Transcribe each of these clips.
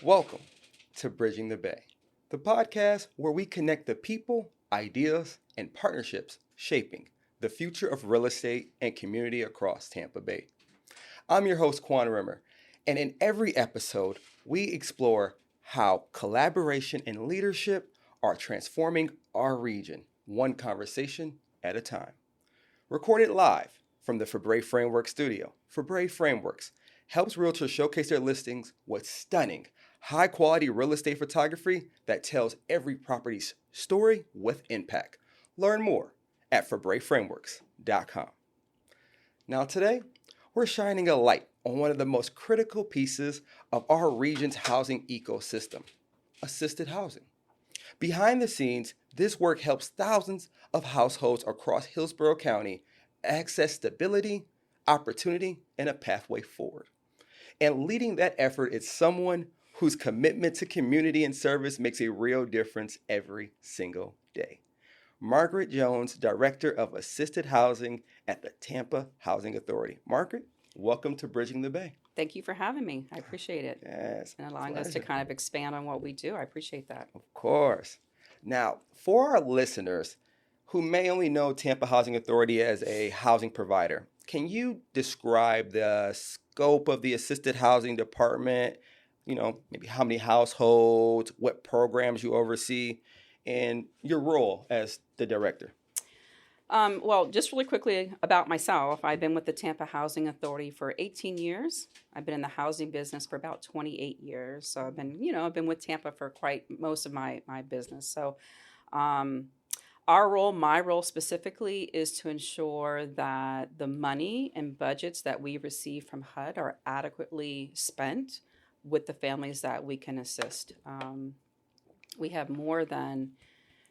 Welcome to Bridging the Bay, the podcast where we connect the people, ideas, and partnerships shaping the future of real estate and community across Tampa Bay. I'm your host, Quan Rimmer, and in every episode, we explore how collaboration and leadership are transforming our region, one conversation at a time. Recorded live from the Fabre Framework studio, Fabre Frameworks helps realtors showcase their listings with stunning, high-quality real estate photography that tells every property's story with impact. Learn more at fabreframeworks.com. Now today, we're shining a light on one of the most critical pieces of our region's housing ecosystem, assisted housing. Behind the scenes, this work helps thousands of households across Hillsborough County access stability, opportunity, and a pathway forward. And leading that effort is someone whose commitment to community and service makes a real difference every single day. Margaret Jones, Director of Assisted Housing at the Tampa Housing Authority. Margaret, welcome to Bridging the Bay. Thank you for having me. I appreciate it. Yes. And allowing us to pleasure. kind of expand on what we do. I appreciate that. Of course. Now, for our listeners who may only know Tampa Housing Authority as a housing provider, can you describe the scope of the assisted housing department? Maybe how many households, what programs you oversee, and your role as the director. Well, just really quickly about myself. I've been with the Tampa Housing Authority for 18 years. I've been in the housing business for about 28 years. So I've been with Tampa for quite most of my business. So my role specifically is to ensure that the money and budgets that we receive from HUD are adequately spent with the families that we can assist. We have more than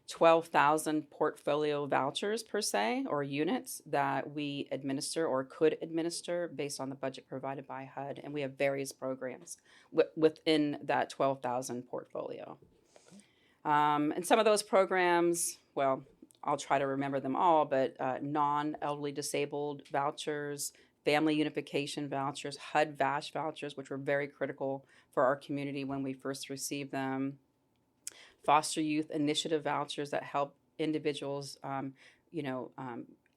12,000 portfolio vouchers per se, or units that we administer or could administer based on the budget provided by HUD. And we have various programs within that 12,000 portfolio. And some of those programs, well, I'll try to remember them all, but non-elderly disabled vouchers, family unification vouchers, HUD VASH vouchers, which were very critical for our community when we first received them. Foster youth initiative vouchers that help individuals,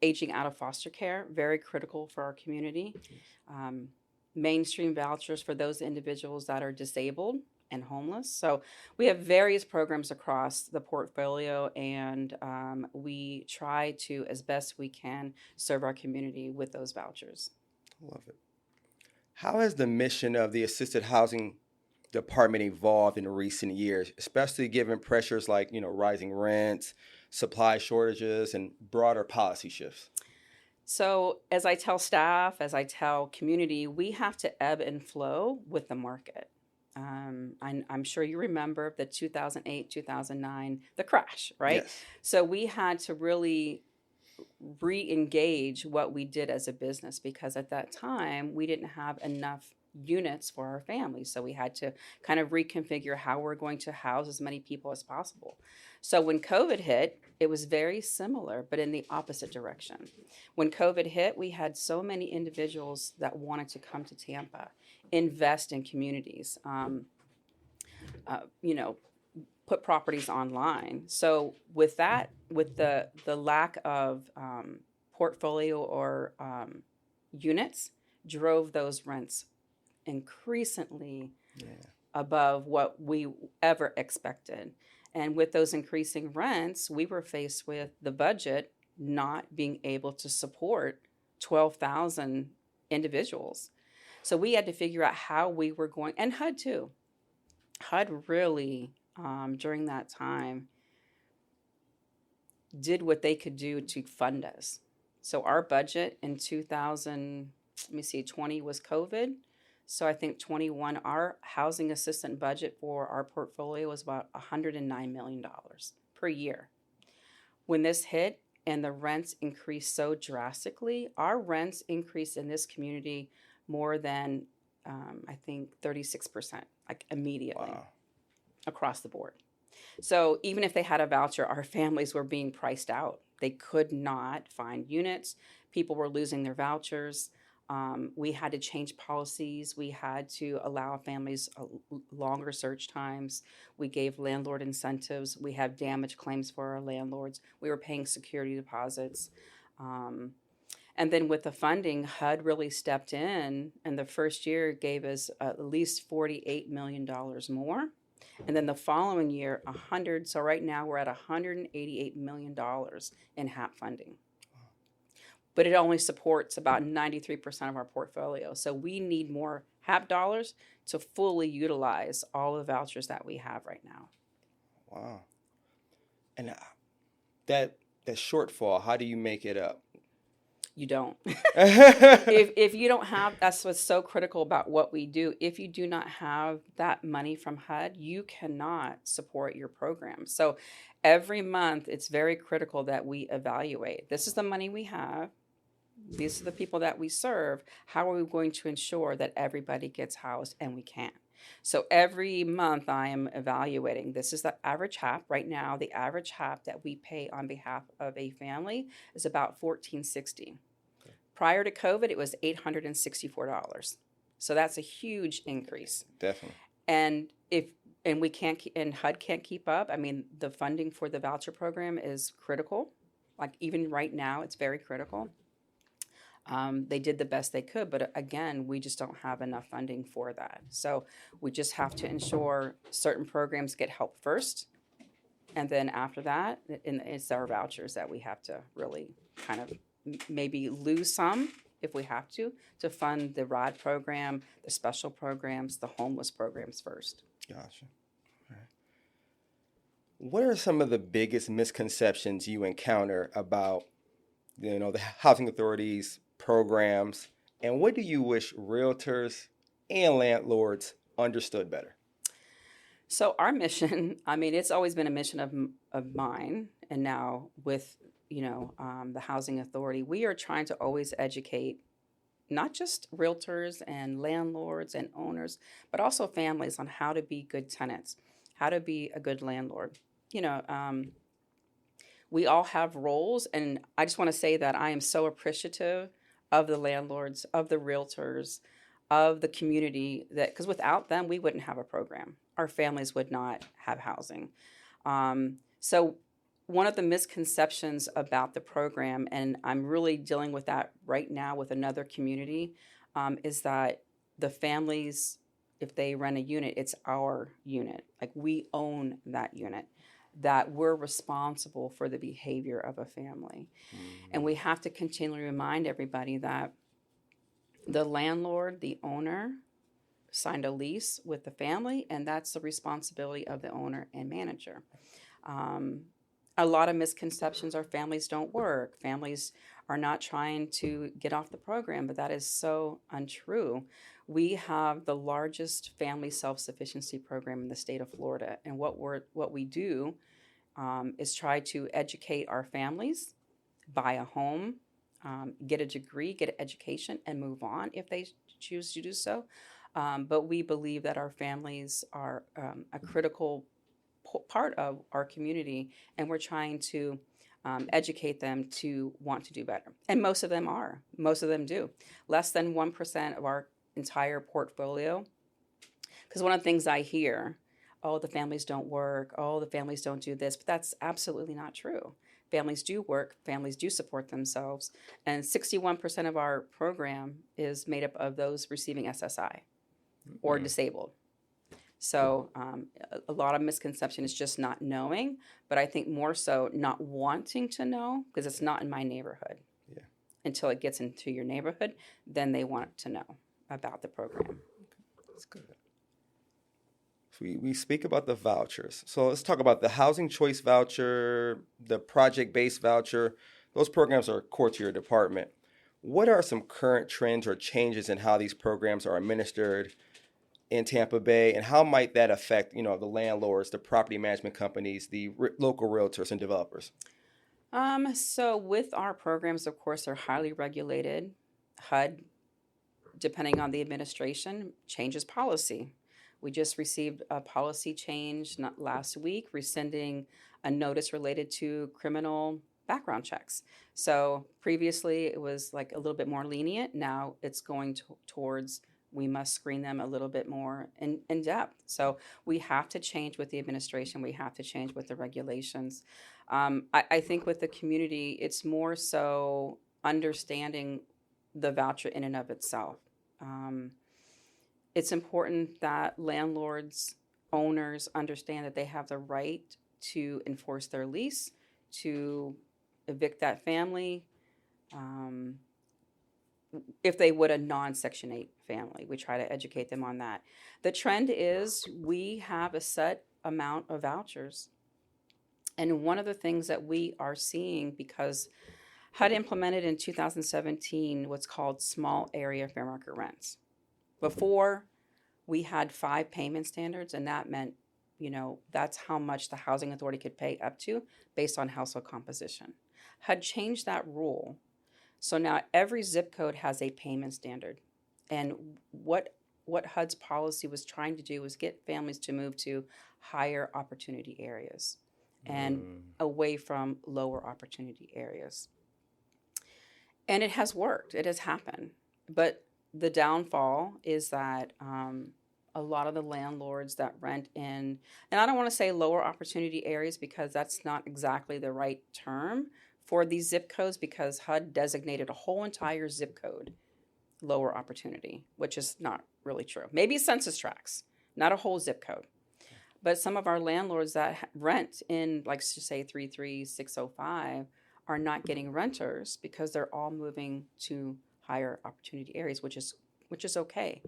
aging out of foster care, very critical for our community. Mainstream vouchers for those individuals that are disabled and homeless. So we have various programs across the portfolio, and we try to, as best we can, serve our community with those vouchers. Love it. How has the mission of the assisted housing department evolved in recent years, especially given pressures like, rising rents, supply shortages, and broader policy shifts? So as I tell staff, as I tell community, we have to ebb and flow with the market. I'm sure you remember the 2008, 2009, the crash, right? Yes. So we had to really re-engage what we did as a business, because at that time we didn't have enough units for our families. So we had to kind of reconfigure how we're going to house as many people as possible. So when COVID hit, it was very similar, but in the opposite direction. When COVID hit, we had so many individuals that wanted to come to Tampa, invest in communities, put properties online. So with that, with the lack of portfolio or units, drove those rents increasingly above what we ever expected. And with those increasing rents, we were faced with the budget not being able to support 12,000 individuals. So we had to figure out how we were going, and HUD too. HUD really, during that time, did what they could do to fund us. So our budget in 2020 was COVID. So I think 21, our housing assistant budget for our portfolio was about $109 million per year. When this hit and the rents increased so drastically, our rents increased in this community more than, I think, 36%, like immediately. Wow. Across the board. So even if they had a voucher, our families were being priced out. They could not find units. People were losing their vouchers. We had to change policies. We had to allow families longer search times. We gave landlord incentives. We have damage claims for our landlords. We were paying security deposits. Um, and then with the funding, HUD really stepped in, and the first year gave us at least $48 million more. And then the following year, 100. So right now we're at $188 million in HAP funding. But it only supports about 93% of our portfolio. So we need more HAP dollars to fully utilize all the vouchers that we have right now. Wow. And that shortfall, how do you make it up? You don't. If you don't have, that's what's so critical about what we do. If you do not have that money from HUD, you cannot support your program. So every month, it's very critical that we evaluate. This is the money we have. These are the people that we serve. How are we going to ensure that everybody gets housed? And we can. So every month I am evaluating. This is the average HAP. Right now, the average HAP that we pay on behalf of a family is about $1,460. Okay. Prior to COVID, it was $864. So that's a huge increase. Definitely. And we can't, and HUD can't keep up. I mean, the funding for the voucher program is critical. Like even right now, it's very critical. They did the best they could, but again, we just don't have enough funding for that. So we just have to ensure certain programs get help first. And then after that, it's our vouchers that we have to really kind of maybe lose some if we have to fund the ROD program, the special programs, the homeless programs first. Gotcha. All right. What are some of the biggest misconceptions you encounter about, the housing authorities programs, and what do you wish realtors and landlords understood better? So our mission, I mean, it's always been a mission of mine, and now with the Housing Authority, we are trying to always educate not just realtors and landlords and owners, but also families on how to be good tenants, how to be a good landlord. We all have roles, and I just want to say that I am so appreciative of the landlords, of the realtors, of the community, because without them, we wouldn't have a program. Our families would not have housing. So one of the misconceptions about the program, and I'm really dealing with that right now with another community, is that the families, if they rent a unit, it's our unit. Like we own that unit, that we're responsible for the behavior of a family. And we have to continually remind everybody that the landlord, the owner, signed a lease with the family, and that's the responsibility of the owner and manager. A lot of misconceptions are families don't work. Families are not trying to get off the program, but that is so untrue. We have the largest family self-sufficiency program in the state of Florida, and what we do is try to educate our families, buy a home, get a degree, get an education, and move on if they choose to do so. But we believe that our families are a critical part of our community, and we're trying to educate them to want to do better. And most of them are. Most of them do. Less than 1% of our entire portfolio. Because one of the things I hear, oh, the families don't work, oh, the families don't do this, but that's absolutely not true. Families do work, families do support themselves, and 61% of our program is made up of those receiving SSI or disabled. So a lot of misconception is just not knowing, but I think more so not wanting to know because it's not in my neighborhood. Yeah. Until it gets into your neighborhood, then they want to know about the program. That's good. So we speak about the vouchers. So let's talk about the housing choice voucher, the project-based voucher. Those programs are core to your department. What are some current trends or changes in how these programs are administered in Tampa Bay, and how might that affect, the landlords, the property management companies, the local realtors and developers? So with our programs, of course, they're highly regulated. HUD, depending on the administration, changes policy. We just received a policy change last week, rescinding a notice related to criminal background checks. So previously it was like a little bit more lenient. Now it's going towards we must screen them a little bit more in depth. So we have to change with the administration. We have to change with the regulations. I think with the community, it's more so understanding the voucher in and of itself. Um, it's important that landlords, owners understand that they have the right to enforce their lease, to evict that family, um, if they would a non-Section 8 family. We try to educate them on that. The trend is we have a set amount of vouchers. And one of the things that we are seeing, because HUD implemented in 2017 what's called small area fair market rents. Before, we had 5 payment standards, and that meant, that's how much the housing authority could pay up to based on household composition. HUD changed that rule. So now every zip code has a payment standard. And what HUD's policy was trying to do was get families to move to higher opportunity areas and away from lower opportunity areas. And it has worked. It has happened. But the downfall is that a lot of the landlords that rent in, and I don't want to say lower opportunity areas because that's not exactly the right term for these zip codes, because HUD designated a whole entire zip code lower opportunity, which is not really true. Maybe census tracts, not a whole zip code. But some of our landlords that rent in, like, say 33605 are not getting renters because they're all moving to higher opportunity areas, which is okay.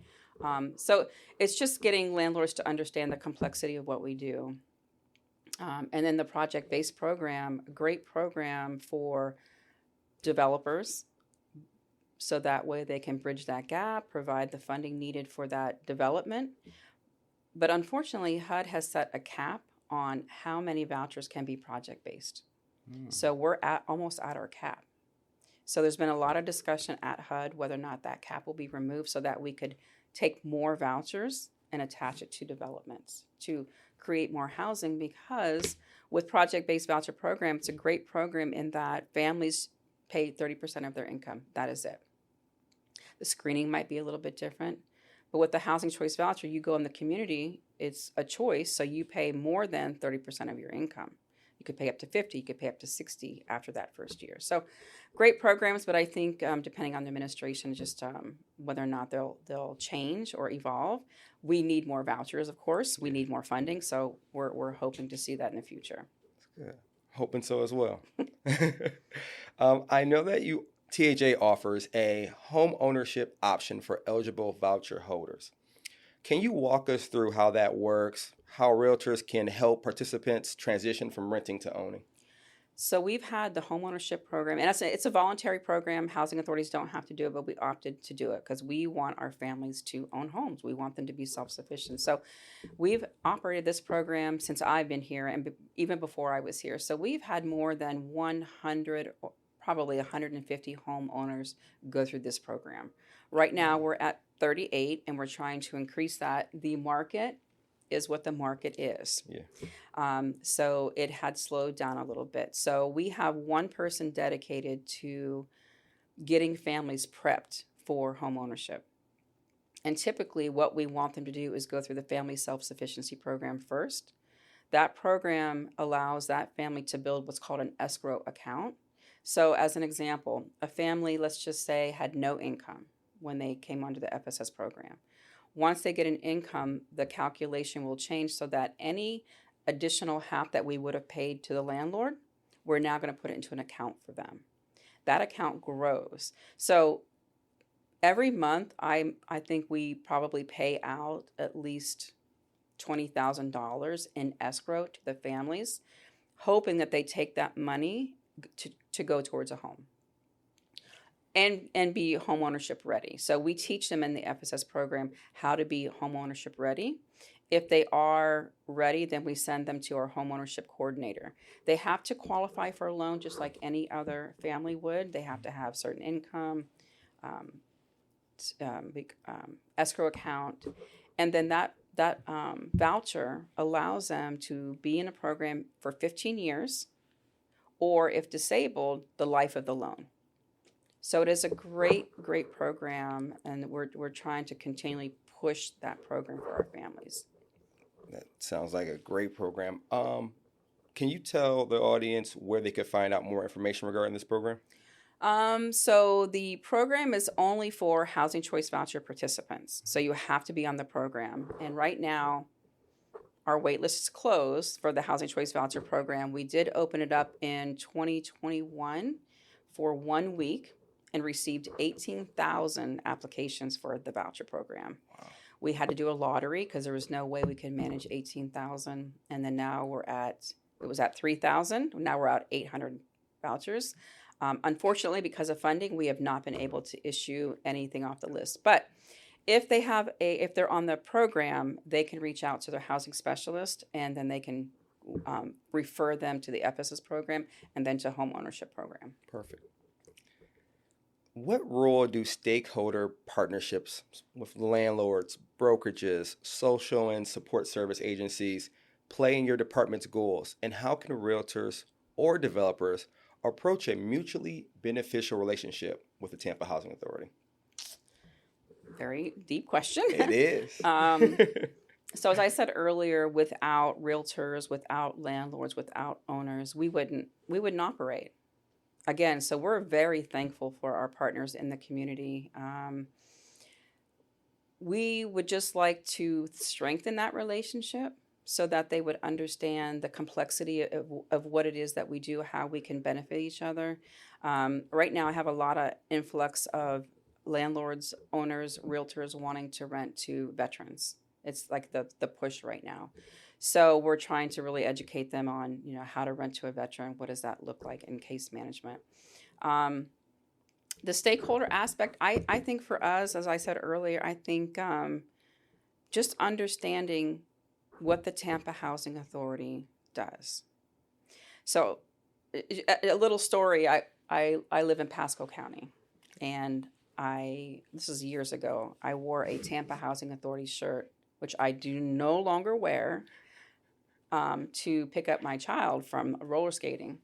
So it's just getting landlords to understand the complexity of what we do. And then the project-based program, a great program for developers, so that way they can bridge that gap, provide the funding needed for that development. But unfortunately, HUD has set a cap on how many vouchers can be project-based. So we're almost at our cap. So there's been a lot of discussion at HUD whether or not that cap will be removed so that we could take more vouchers and attach it to developments to create more housing, because with project-based voucher program, it's a great program in that families pay 30% of their income. That is it. The screening might be a little bit different, but with the housing choice voucher, you go in the community, it's a choice, so you pay more than 30% of your income. You could pay up to 50, you could pay up to 60 after that first year. So great programs, but I think depending on the administration, just whether or not they'll change or evolve. We need more vouchers, of course. We need more funding, so we're hoping to see that in the future. That's good. Hoping so as well. I know that THA offers a home ownership option for eligible voucher holders. Can you walk us through how that works, how realtors can help participants transition from renting to owning? So we've had the homeownership program, and it's a voluntary program. Housing authorities don't have to do it, but we opted to do it because we want our families to own homes. We want them to be self-sufficient. So we've operated this program since I've been here and even before I was here. So we've had more than 100, probably 150 homeowners go through this program. Right now we're at 38 and we're trying to increase that. The market is what the market is. Yeah. So it had slowed down a little bit. So we have one person dedicated to getting families prepped for home ownership. And typically what we want them to do is go through the family self-sufficiency program first. That program allows that family to build what's called an escrow account. So as an example, a family, let's just say, had no income when they came onto the FSS program. Once they get an income, the calculation will change so that any additional half that we would have paid to the landlord, we're now going to put it into an account for them. That account grows. So every month, I think we probably pay out at least $20,000 in escrow to the families, hoping that they take that money to go towards a home. And be home ownership ready. So we teach them in the FSS program how to be home ownership ready. If they are ready, then we send them to our home ownership coordinator. They have to qualify for a loan just like any other family would. They have to have certain income, escrow account, and then that voucher allows them to be in a program for 15 years or if disabled, the life of the loan. So it is a great, great program, and we're trying to continually push that program for our families. That sounds like a great program. Can you tell the audience where they could find out more information regarding this program? So the program is only for Housing Choice Voucher participants. So you have to be on the program. And right now, our wait list is closed for the Housing Choice Voucher program. We did open it up in 2021 for 1 week and received 18,000 applications for the voucher program. Wow. We had to do a lottery because there was no way we could manage 18,000. And then now it was at 3,000. Now we're at 800 vouchers. Unfortunately, because of funding, we have not been able to issue anything off the list. But if they're on the program, they can reach out to their housing specialist, and then they can refer them to the FSS program and then to home ownership program. Perfect. What role do stakeholder partnerships with landlords, brokerages, social and support service agencies play in your department's goals, and how can realtors or developers approach a mutually beneficial relationship with the Tampa Housing Authority? Very deep question. It is. So as I said earlier, without realtors, without landlords, without owners, we wouldn't operate. Again, so we're very thankful for our partners in the community. We would just like to strengthen that relationship so that they would understand the complexity of what it is that we do, how we can benefit each other. Right now, I have a lot of influx of landlords, owners, realtors wanting to rent to veterans. It's like the push right now. So we're trying to really educate them on, how to rent to a veteran. What does that look like in case management? The stakeholder aspect, I think for us, as I said earlier, I think just understanding what the Tampa Housing Authority does. So a little story, I live in Pasco County, and this is years ago, I wore a Tampa Housing Authority shirt, which I do no longer wear, to pick up my child from roller skating.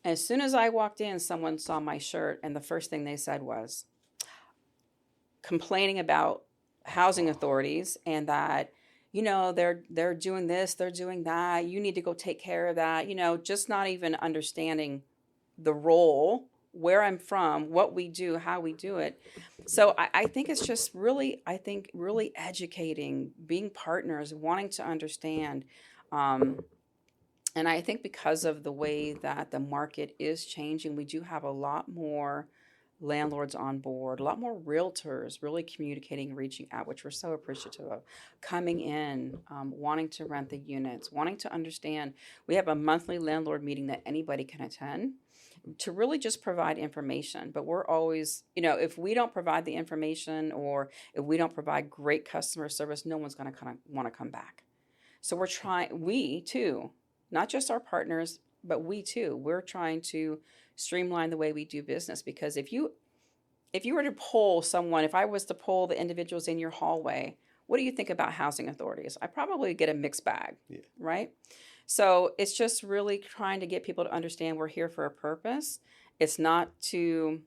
As soon as I walked in, someone saw my shirt, and the first thing they said was complaining about housing authorities and that, they're doing this, they're doing that, you need to go take care of that, just not even understanding the role, where I'm from, what we do, how we do it. So I think it's just really educating, being partners, wanting to understand. And I think because of the way that the market is changing, we do have a lot more landlords on board, a lot more realtors really communicating, reaching out, which we're so appreciative of, coming in, wanting to rent the units, wanting to understand. We have a monthly landlord meeting that anybody can attend to really just provide information. But we're always, if we don't provide the information or if we don't provide great customer service, no one's going to kind of want to come back. So we too, not just our partners, but we too, we're trying to streamline the way we do business. Because if you were to poll someone, if I was to poll the individuals in your hallway, what do you think about housing authorities? I probably get a mixed bag, right? So it's just really trying to get people to understand we're here for a purpose. It's not to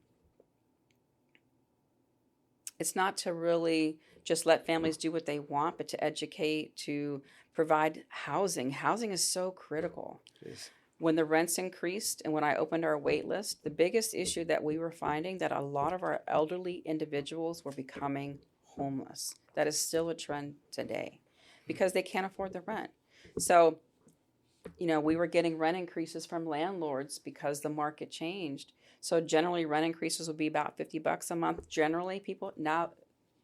really just let families do what they want, but to educate, to provide housing. Housing is so critical. Yes. When the rents increased and when I opened our wait list, the biggest issue that we were finding that a lot of our elderly individuals were becoming homeless. That is still a trend today because they can't afford the rent. So, we were getting rent increases from landlords because the market changed. So generally rent increases would be about $50 a month. Generally people, now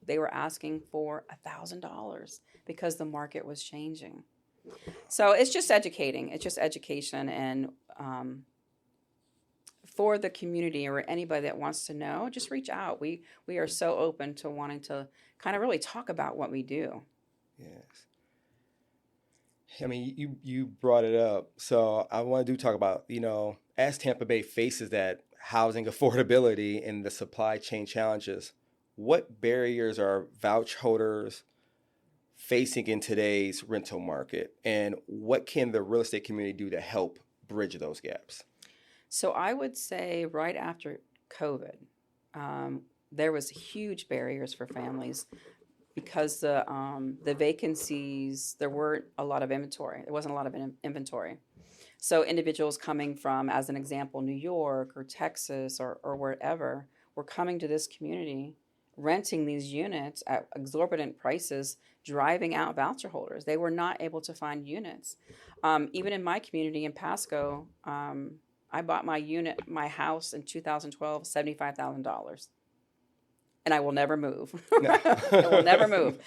they were asking for $1,000 because the market was changing. So it's just educating. It's just education. And for the community or anybody that wants to know, just reach out. We are so open to wanting to kind of really talk about what we do. Yes. I mean, you brought it up. So I want to talk about, as Tampa Bay faces that housing affordability and the supply chain challenges, what barriers are voucher holders facing in today's rental market? And what can the real estate community do to help bridge those gaps? So I would say right after COVID, there was huge barriers for families because the vacancies, there weren't a lot of inventory. There wasn't a lot of inventory. So individuals coming from, as an example, New York or Texas or wherever, were coming to this community, renting these units at exorbitant prices, driving out voucher holders. They were not able to find units. Even in my community in Pasco, I bought my house in 2012, $75,000. And I will never move. No. I will never move.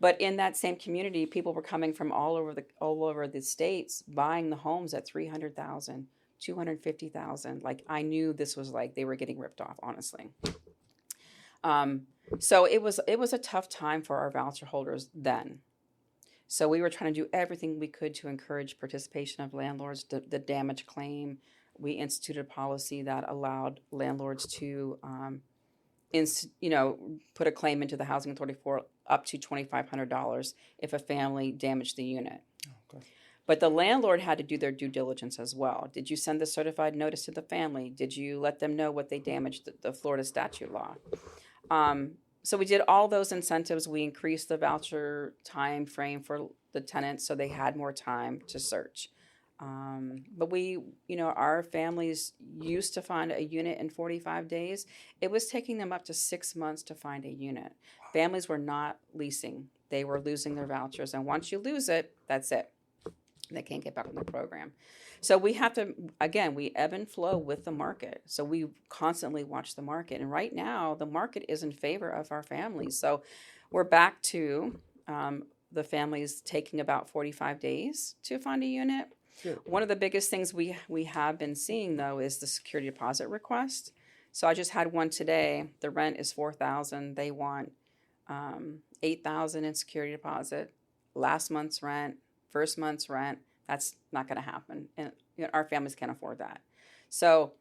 But in that same community, people were coming from all over the states, buying the homes at 300,000, 250,000. Like, I knew this was like they were getting ripped off, honestly. So it was a tough time for our voucher holders then. So we were trying to do everything we could to encourage participation of landlords. The damage claim, we instituted a policy that allowed landlords to put a claim into the Housing Authority for up to $2,500 if a family damaged the unit. Okay. But the landlord had to do their due diligence as well. Did you send the certified notice to the family? Did you let them know what they damaged, the Florida statute law? So we did all those incentives. We increased the voucher time frame for the tenants so they had more time to search. But our families used to find a unit in 45 days. It was taking them up to 6 months to find a unit. Families were not leasing. They were losing their vouchers. And once you lose it, that's it. They can't get back on the program. So we have to, again, we ebb and flow with the market. So we constantly watch the market. And right now, the market is in favor of our families. So we're back to the families taking about 45 days to find a unit. Good. One of the biggest things we have been seeing, though, is the security deposit request. So I just had one today. The rent is $4,000. They want $8,000 in security deposit. Last month's rent, first month's rent. That's not going to happen, and our families can't afford that. So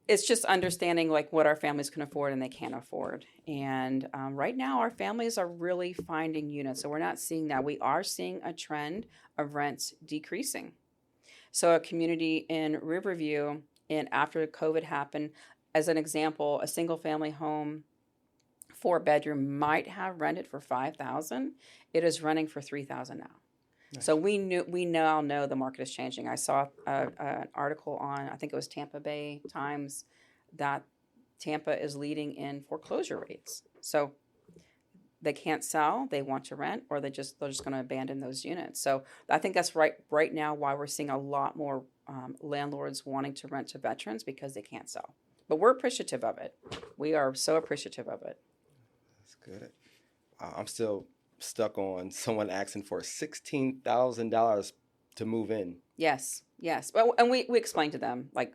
it's just understanding like what our families can afford and they can't afford. And right now, our families are really finding units. So we're not seeing that. We are seeing a trend of rents decreasing. So a community in Riverview, and after COVID happened, as an example, a single family home, 4-bedroom might have rented for $5,000. It is running for $3,000 now. Nice. So we now know the market is changing. I saw an article on, I think it was Tampa Bay Times, that Tampa is leading in foreclosure rates. So they can't sell, they want to rent, or they're just going to abandon those units. So I think that's right now why we're seeing a lot more landlords wanting to rent to veterans, because they can't sell. But we're appreciative of it. We are so appreciative of it. That's good. I'm still stuck on someone asking for $16,000 to move in. Yes. Well, and we explain to them, like,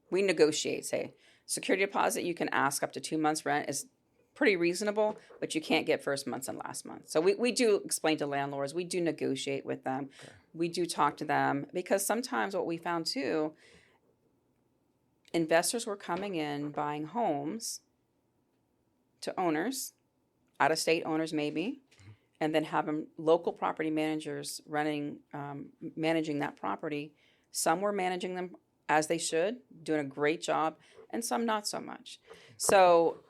we negotiate, say, security deposit you can ask up to 2 months rent is pretty reasonable, but you can't get first month's and last month. So we do explain to landlords, we do negotiate with them. Okay. We do talk to them, because sometimes what we found too, investors were coming in, buying homes to owners, out-of-state owners maybe, and then having local property managers managing that property. Some were managing them as they should, doing a great job, and some not so much. So,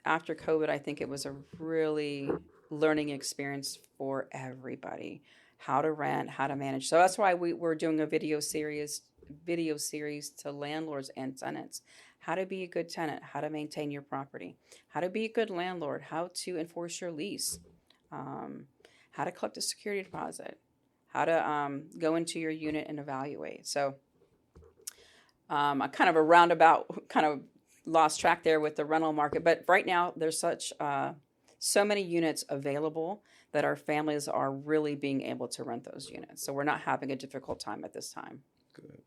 after COVID, I think it was a really learning experience for everybody, how to rent, how to manage. So that's why we're doing a video series to landlords and tenants. How to be a good tenant, how to maintain your property, how to be a good landlord, how to enforce your lease, how to collect a security deposit, how to go into your unit and evaluate. So a kind of a roundabout, kind of lost track there with the rental market. But right now, there's so many units available that our families are really being able to rent those units. So we're not having a difficult time at this time. Good.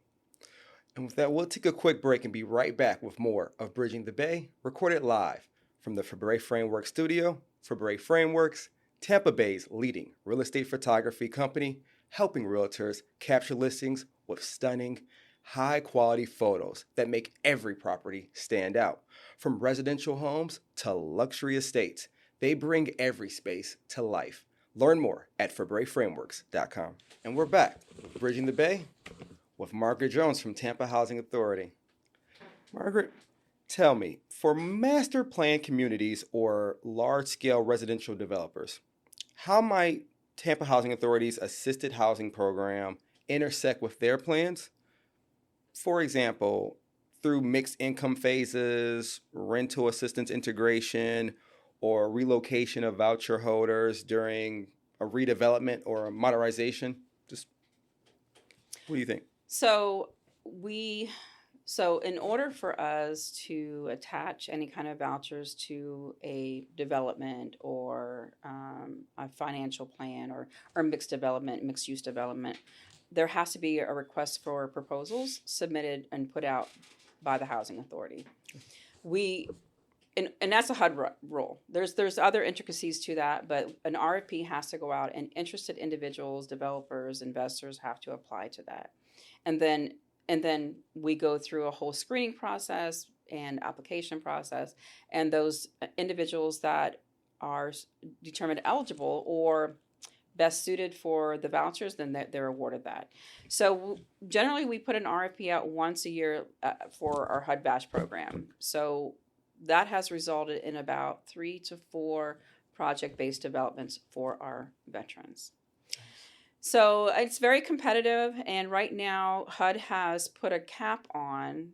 And with that, we'll take a quick break and be right back with more of Bridging the Bay, recorded live from the Fabre Framework studio. Fabre Frameworks, Tampa Bay's leading real estate photography company, helping realtors capture listings with stunning, high-quality photos that make every property stand out. From residential homes to luxury estates, they bring every space to life. Learn more at FebrayFrameworks.com. And we're back, Bridging the Bay, with Margaret Jones from Tampa Housing Authority. Margaret, tell me, for master plan communities or large-scale residential developers, how might Tampa Housing Authority's assisted housing program intersect with their plans? For example, through mixed income phases, rental assistance integration, or relocation of voucher holders during a redevelopment or a modernization? Just what do you think? So in order for us to attach any kind of vouchers to a development or a financial plan or mixed development, mixed use development, there has to be a request for proposals submitted and put out by the housing authority. And that's a HUD rule. There's other intricacies to that, but an RFP has to go out, and interested individuals, developers, investors have to apply to that. And then we go through a whole screening process and application process, and those individuals that are determined eligible or best suited for the vouchers, then they're awarded that. So generally we put an RFP out once a year for our HUD VASH program. So that has resulted in about 3 to 4 project-based developments for our veterans. So it's very competitive, and right now HUD has put a cap on,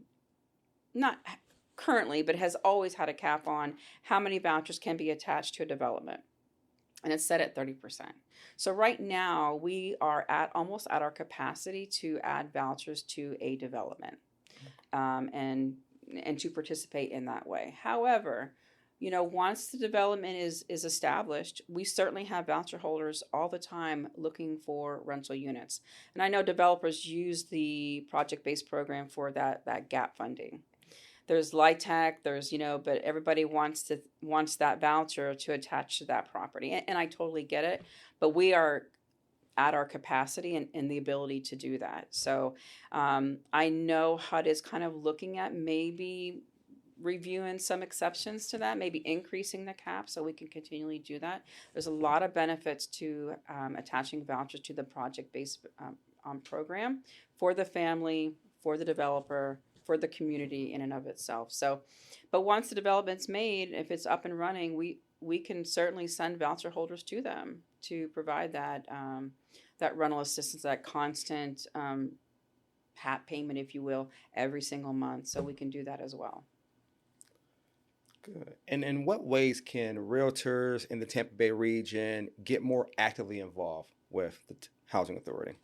not currently, but has always had a cap on how many vouchers can be attached to a development, and it's set at 30%. So right now we are almost at our capacity to add vouchers to a development, and to participate in that way. However, once the development is established, we certainly have voucher holders all the time looking for rental units. And I know developers use the project-based program for that gap funding. There's LIHTC, but everybody wants that voucher to attach to that property. And I totally get it, but we are at our capacity and the ability to do that. So I know HUD is kind of looking at maybe reviewing some exceptions to that, maybe increasing the cap so we can continually do that. There's a lot of benefits to attaching vouchers to the project-based program for the family, for the developer, for the community in and of itself. So, but once the development's made, if it's up and running, we can certainly send voucher holders to them to provide that rental assistance, that constant PAT payment, if you will, every single month. So we can do that as well. Good. And in what ways can realtors in the Tampa Bay region get more actively involved with the Housing Authority?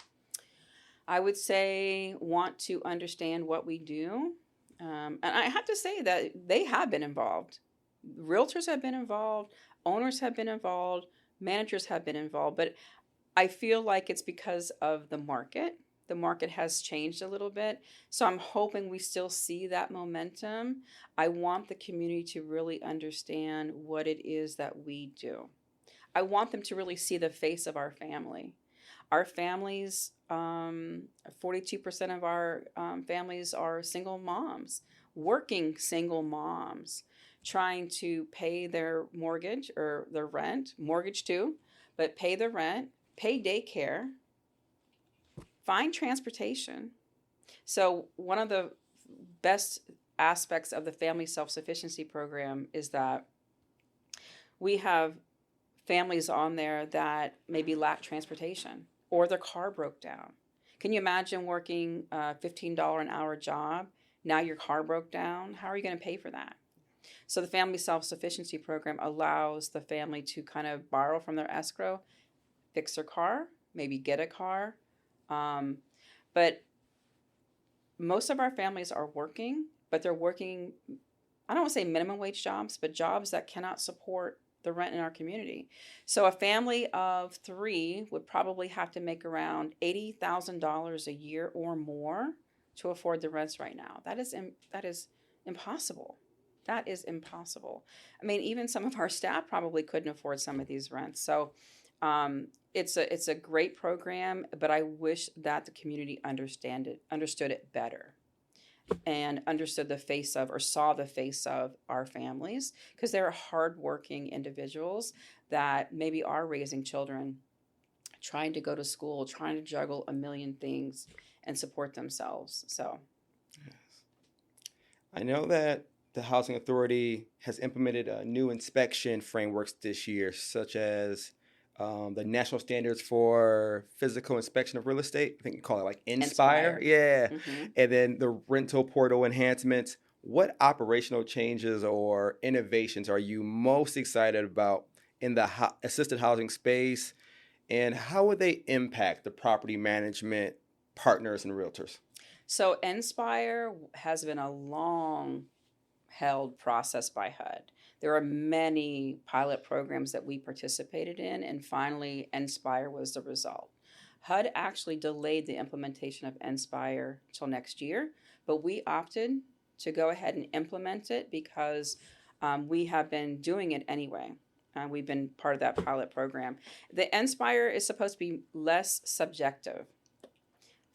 I would say want to understand what we do. And I have to say that they have been involved. Realtors have been involved. Owners have been involved. Managers have been involved. But I feel like it's because of the market. The market has changed a little bit. So I'm hoping we still see that momentum. I want the community to really understand what it is that we do. I want them to really see the face of our family. Our families, 42% of our families are single moms, working single moms, trying to pay their mortgage or their rent, mortgage too, but pay the rent, pay daycare, find transportation. So one of the best aspects of the Family Self-Sufficiency Program is that we have families on there that maybe lack transportation or their car broke down. Can you imagine working a $15 an hour job? Now your car broke down. How are you going to pay for that? So the Family Self-Sufficiency Program allows the family to kind of borrow from their escrow, fix their car, maybe get a car. But most of our families are working, but they're working, I don't want to say minimum wage jobs, but jobs that cannot support the rent in our community. So a family of 3 would probably have to make around $80,000 a year or more to afford the rents right now. That is impossible. That is impossible. I mean, even some of our staff probably couldn't afford some of these rents. So it's a great program, but I wish that the community understood it better. and understood the face of, or saw the face of, our families, because they're hardworking individuals that maybe are raising children, trying to go to school, trying to juggle a million things and support themselves. So, I know that the Housing Authority has implemented new inspection frameworks this year, such as the national standards for physical inspection of real estate. I think you call it like Inspire. Inspire. Yeah. Mm-hmm. And then the rental portal enhancements. What operational changes or innovations are you most excited about in the assisted housing space? And how would they impact the property management partners and realtors? So, Inspire has been a long held process by HUD. There are many pilot programs that we participated in, and finally, Inspire was the result. HUD actually delayed the implementation of Inspire till next year, but we opted to go ahead and implement it because we have been doing it anyway. We've been part of that pilot program. The Inspire is supposed to be less subjective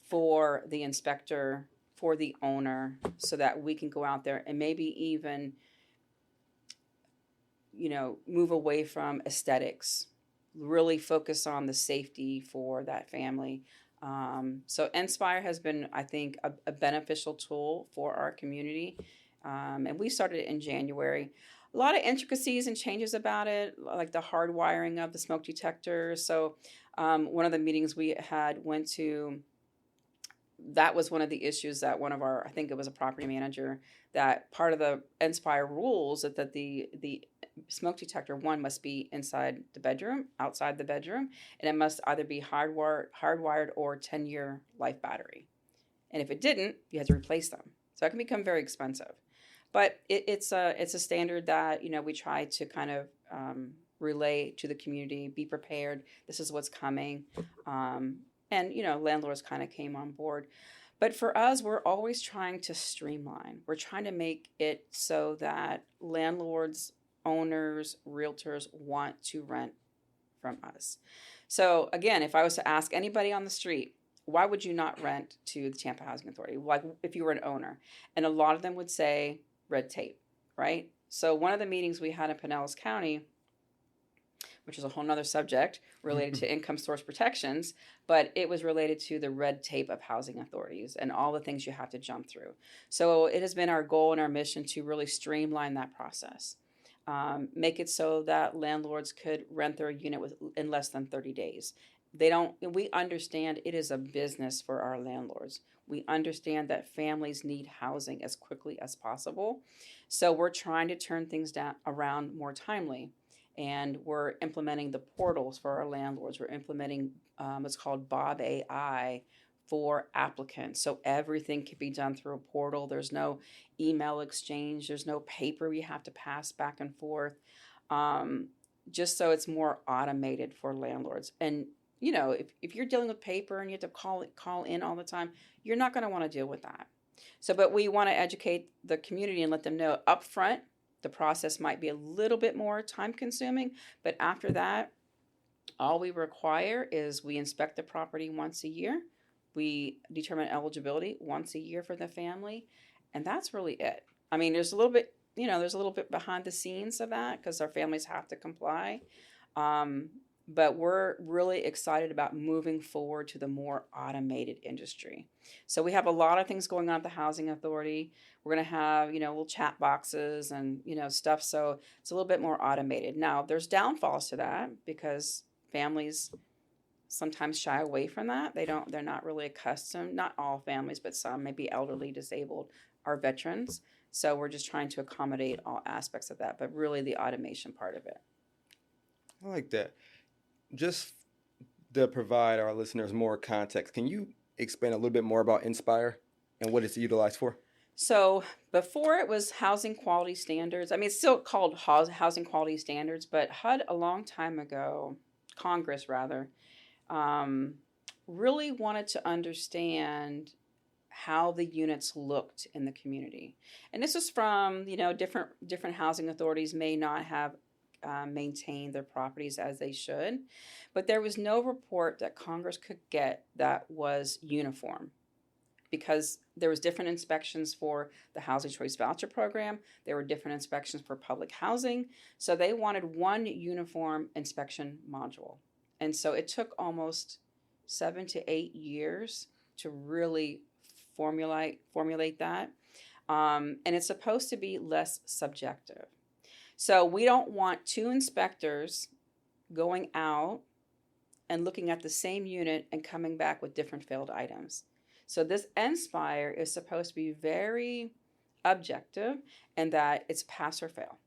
for the inspector, for the owner, so that we can go out there and maybe even, move away from aesthetics, really focus on the safety for that family. So Inspire has been, I think, a beneficial tool for our community. And we started it in January. A lot of intricacies and changes about it, like the hardwiring of the smoke detector. So one of the meetings we had went to, that was one of the issues that one of our, I think it was a property manager, that part of the Inspire rules that the smoke detector, one, must be inside the bedroom, outside the bedroom, and it must either be hardwired or 10-year life battery. And if it didn't, you had to replace them. So it can become very expensive. But it's a standard that we try to kind of relay to the community, be prepared. This is what's coming. And landlords kind of came on board. But for us, we're always trying to streamline. We're trying to make it so that landlords, owners, realtors want to rent from us. So again, if I was to ask anybody on the street, why would you not rent to the Tampa Housing Authority? Like if you were an owner. And a lot of them would say red tape, right? So one of the meetings we had in Pinellas County, which is a whole nother subject related to income source protections, but it was related to the red tape of housing authorities and all the things you have to jump through. So it has been our goal and our mission to really streamline that process. Make it so that landlords could rent their unit in less than 30 days. We understand it is a business for our landlords. We understand that families need housing as quickly as possible. So we're trying to turn things around more timely. And we're implementing the portals for our landlords. We're implementing what's called Bob AI for applicants. So everything can be done through a portal. There's no email exchange. There's no paper we have to pass back and forth. Just so it's more automated for landlords. And if you're dealing with paper and you have to call in all the time, you're not going to want to deal with that. But we want to educate the community and let them know up front. The process might be a little bit more time consuming, but after that, all we require is we inspect the property once a year. We determine eligibility once a year for the family, and that's really it. I mean, there's a little bit behind the scenes of that because our families have to comply. But we're really excited about moving forward to the more automated industry. So we have a lot of things going on at the Housing Authority. We're going to have, little chat boxes and, stuff. So it's a little bit more automated. Now, there's downfalls to that because families sometimes shy away from that. They're not really accustomed, not all families, but some, maybe elderly, disabled, are veterans. So we're just trying to accommodate all aspects of that, but really the automation part of it. I like that. Just to provide our listeners more context, can you explain a little bit more about Inspire and what it's utilized for? So before it was housing quality standards. I mean, it's still called housing quality standards, but HUD a long time ago, Congress rather, really wanted to understand how the units looked in the community. And this is from, different housing authorities may not have maintain their properties as they should. But there was no report that Congress could get that was uniform because there was different inspections for the Housing Choice Voucher Program. There were different inspections for public housing. So they wanted one uniform inspection module. And so it took almost 7 to 8 years to really formulate that. And it's supposed to be less subjective. So we don't want two inspectors going out and looking at the same unit and coming back with different failed items. So this Inspire is supposed to be very objective and that it's pass or fail.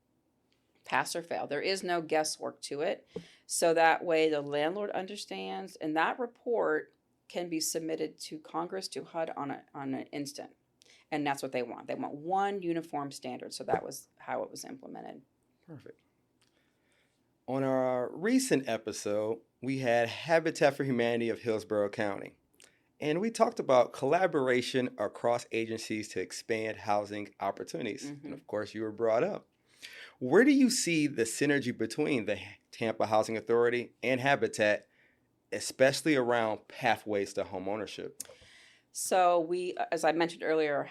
Pass or fail. There is no guesswork to it. So that way the landlord understands, and that report can be submitted to Congress, to HUD on an instant. And that's what they want. They want one uniform standard. So that was how it was implemented. Perfect. On our recent episode, we had Habitat for Humanity of Hillsborough County. And we talked about collaboration across agencies to expand housing opportunities. Mm-hmm. And of course, you were brought up. Where do you see the synergy between the Tampa Housing Authority and Habitat, especially around pathways to homeownership? So we, as I mentioned earlier, our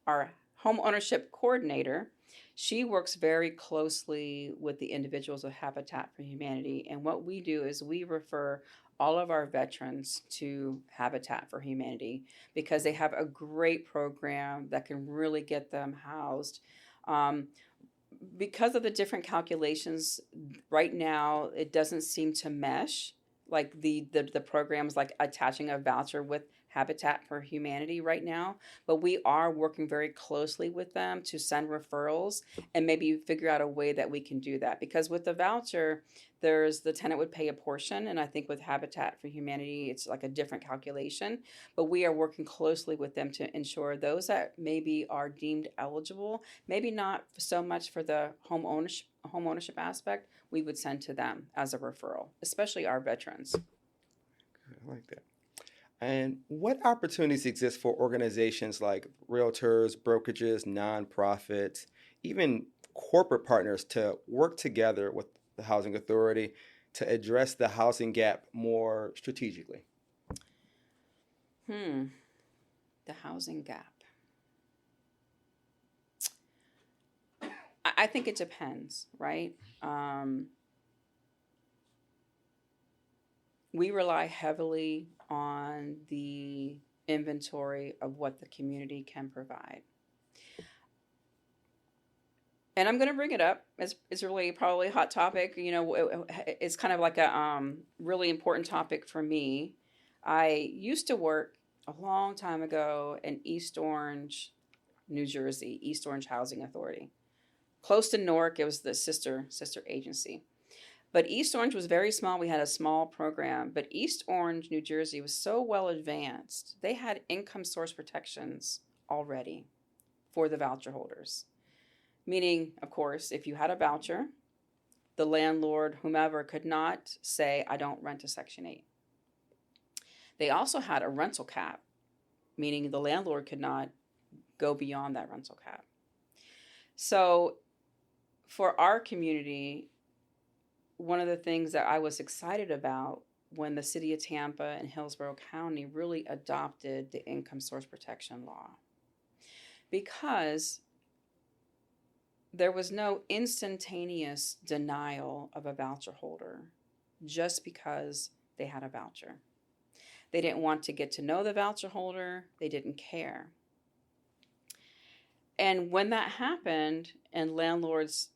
our home ownership coordinator, she works very closely with the individuals of Habitat for Humanity. And what we do is we refer all of our veterans to Habitat for Humanity because they have a great program that can really get them housed. Because of the different calculations, right now it doesn't seem to mesh. Like the programs like attaching a voucher with Habitat for Humanity right now, but we are working very closely with them to send referrals and maybe figure out a way that we can do that. Because with the voucher, the tenant would pay a portion, and I think with Habitat for Humanity, it's like a different calculation. But we are working closely with them to ensure those that maybe are deemed eligible, maybe not so much for the home ownership aspect, we would send to them as a referral, especially our veterans. I like that. And what opportunities exist for organizations like realtors, brokerages, nonprofits, even corporate partners to work together with the Housing Authority to address the housing gap more strategically? The housing gap. I think it depends, right? We rely heavily on the inventory of what the community can provide. And I'm going to bring it up. It's really probably a hot topic. You know, it's kind of like a really important topic for me. I used to work a long time ago in East Orange, New Jersey, East Orange Housing Authority. Close to Newark, it was the sister agency. But East Orange was very small. We had a small program. But East Orange, New Jersey was so well advanced. They had income source protections already for the voucher holders. Meaning, of course, if you had a voucher, the landlord, whomever, could not say, I don't rent to Section 8. They also had a rental cap, meaning the landlord could not go beyond that rental cap. So for our community, one of the things that I was excited about when the city of Tampa and Hillsborough County really adopted the income source protection law, because there was no instantaneous denial of a voucher holder just because they had a voucher. They didn't want to get to know the voucher holder. They didn't care. And when that happened and landlords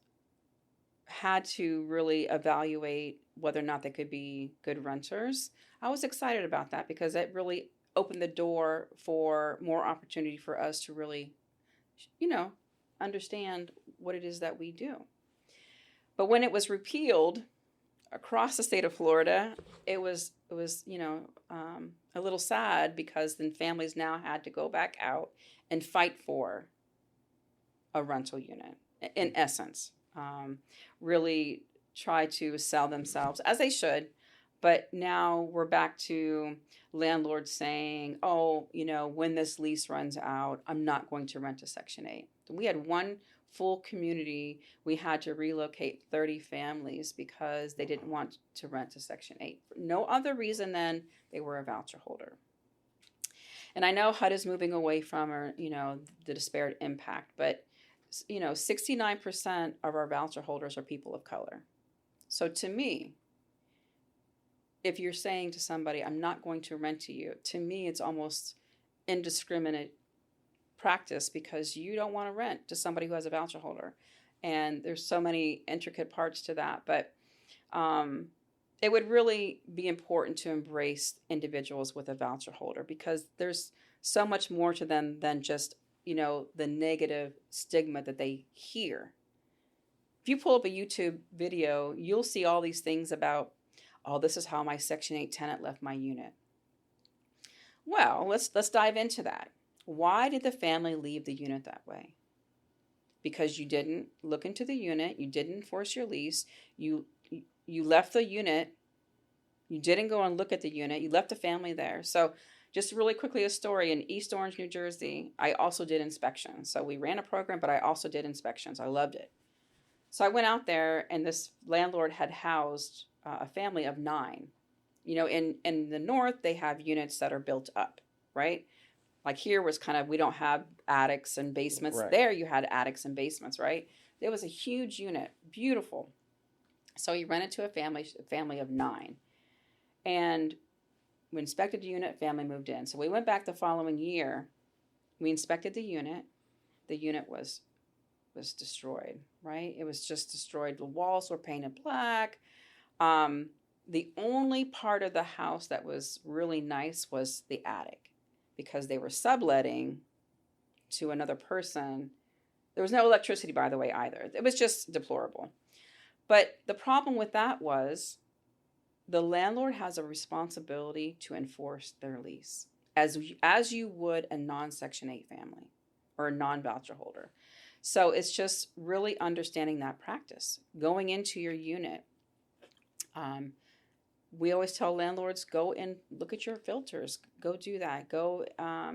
had to really evaluate whether or not they could be good renters, I was excited about that because it really opened the door for more opportunity for us to really, understand what it is that we do. But when it was repealed across the state of Florida, it was a little sad because then families now had to go back out and fight for a rental unit, in essence. Really try to sell themselves, as they should. But now we're back to landlords saying, when this lease runs out, I'm not going to rent a Section 8. We had one full community, we had to relocate 30 families because they didn't want to rent to Section 8. For no other reason than they were a voucher holder. And I know HUD is moving away from, or the disparate impact, but 69% of our voucher holders are people of color. So to me, if you're saying to somebody, I'm not going to rent to me, it's almost indiscriminate practice because you don't want to rent to somebody who has a voucher holder. And there's so many intricate parts to that. But it would really be important to embrace individuals with a voucher holder because there's so much more to them than just, the negative stigma that they hear. If you pull up a YouTube video, you'll see all these things about, oh, this is how my Section 8 tenant left my unit. Well, let's dive into that. Why did the family leave the unit that way? Because you didn't look into the unit, you didn't enforce your lease, you left the unit, you didn't go and look at the unit, you left the family there. So just really quickly, a story in East Orange, New Jersey, I also did inspections. So we ran a program, but I also did inspections. I loved it. So I went out there and this landlord had housed a family of 9. In the north, they have units that are built up, right? Like here was kind of, we don't have attics and basements. Right. There you had attics and basements, right? There was a huge unit, beautiful. So he rented to a family of 9. And we inspected the unit, family moved in. So we went back the following year. We inspected the unit. The unit was destroyed, right? It was just destroyed. The walls were painted black. The only part of the house that was really nice was the attic because they were subletting to another person. There was no electricity, by the way, either. It was just deplorable. But the problem with that was the landlord has a responsibility to enforce their lease as you would a non-Section 8 family or a non-voucher holder. So it's just really understanding that practice. Going into your unit, we always tell landlords, go and look at your filters. Go do that. Go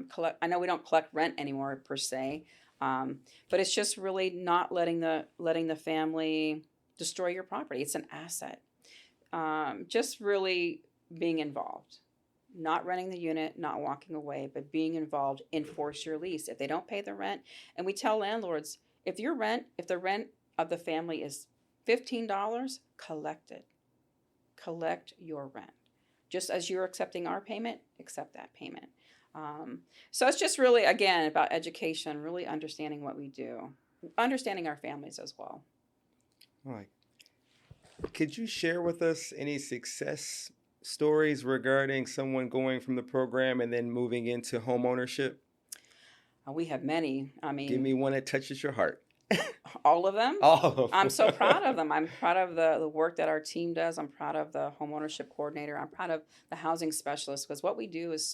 collect. I know we don't collect rent anymore per se, but it's just really not letting the family destroy your property. It's an asset. Just really being involved. Not renting the unit, not walking away, but being involved, enforce your lease. If they don't pay the rent, and we tell landlords, if the rent of the family is $15, collect it. Collect your rent. Just as you're accepting our payment, accept that payment. So it's just really, again, about education, really understanding what we do, understanding our families as well. All right. Could you share with us any success stories regarding someone going from the program and then moving into home ownership? We have many. I mean, give me one that touches your heart. All of them? All of them. I'm so proud of them. I'm proud of the work that our team does. I'm proud of the homeownership coordinator. I'm proud of the housing specialist because what we do is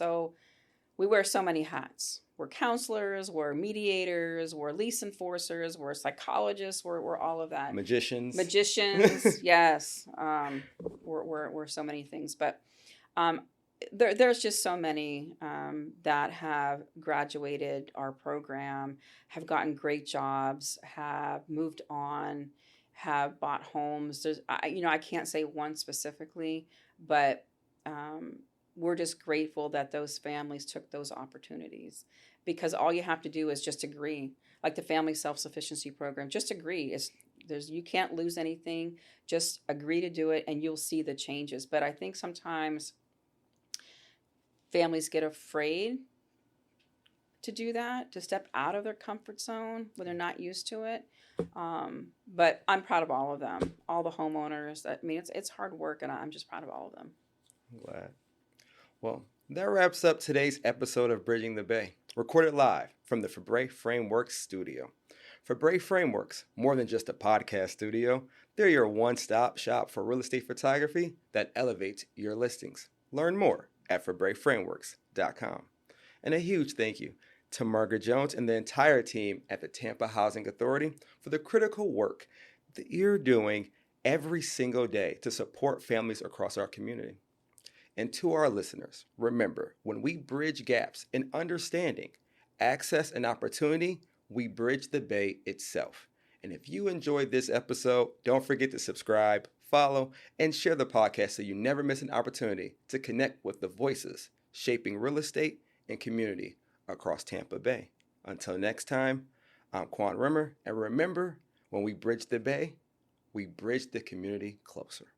we wear so many hats. We're counselors, we're mediators, we're lease enforcers, we're psychologists, we're all of that. Magicians, yes. We're so many things, but there's just so many that have graduated our program, have gotten great jobs, have moved on, have bought homes. I can't say one specifically, but we're just grateful that those families took those opportunities because all you have to do is just agree. Like the Family Self-Sufficiency Program, just agree. You can't lose anything. Just agree to do it and you'll see the changes. But I think sometimes families get afraid to do that, to step out of their comfort zone when they're not used to it. But I'm proud of all of them, all the homeowners. I mean, it's hard work, and I'm just proud of all of them. I'm glad. Well, that wraps up today's episode of Bridging the Bay, recorded live from the Fabre Frameworks studio. Fabre Frameworks, more than just a podcast studio, they're your one-stop shop for real estate photography that elevates your listings. Learn more at FabreFrameworks.com. And a huge thank you to Margaret Jones and the entire team at the Tampa Housing Authority for the critical work that you're doing every single day to support families across our community. And to our listeners, remember, when we bridge gaps in understanding, access, and opportunity, we bridge the Bay itself. And if you enjoyed this episode, don't forget to subscribe, follow, and share the podcast so you never miss an opportunity to connect with the voices shaping real estate and community across Tampa Bay. Until next time, I'm Quan Rimmer, and remember, when we bridge the Bay, we bridge the community closer.